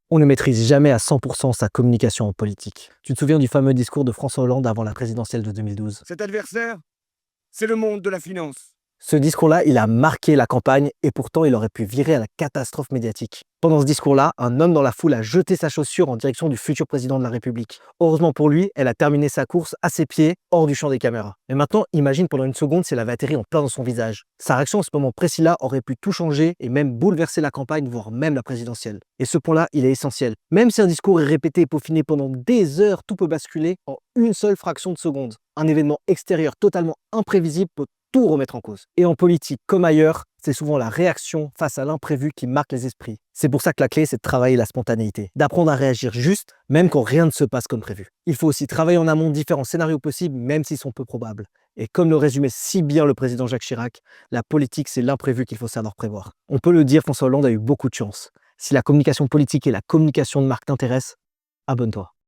On ne maîtrise jamais à 100% sa communication en politique. Tu te souviens du fameux discours de François Hollande avant la présidentielle de 2012? Cet adversaire, c'est le monde de la finance. Ce discours-là, il a marqué la campagne et pourtant il aurait pu virer à la catastrophe médiatique. Pendant ce discours-là, un homme dans la foule a jeté sa chaussure en direction du futur président de la République. Heureusement pour lui, elle a terminé sa course à ses pieds, hors du champ des caméras. Mais maintenant, imagine pendant une seconde si elle avait atterri en plein dans son visage. Sa réaction à ce moment précis-là aurait pu tout changer et même bouleverser la campagne, voire même la présidentielle. Et ce point-là, il est essentiel. Même si un discours est répété et peaufiné pendant des heures, tout peut basculer en une seule fraction de seconde. Un événement extérieur totalement imprévisible peut tout remettre en cause. Et en politique comme ailleurs, c'est souvent la réaction face à l'imprévu qui marque les esprits. C'est pour ça que la clé, c'est de travailler la spontanéité, d'apprendre à réagir juste, même quand rien ne se passe comme prévu. Il faut aussi travailler en amont différents scénarios possibles, même s'ils sont peu probables. Et comme le résumait si bien le président Jacques Chirac, la politique, c'est l'imprévu qu'il faut savoir prévoir. On peut le dire, François Hollande a eu beaucoup de chance. Si la communication politique et la communication de marque t'intéressent, abonne-toi.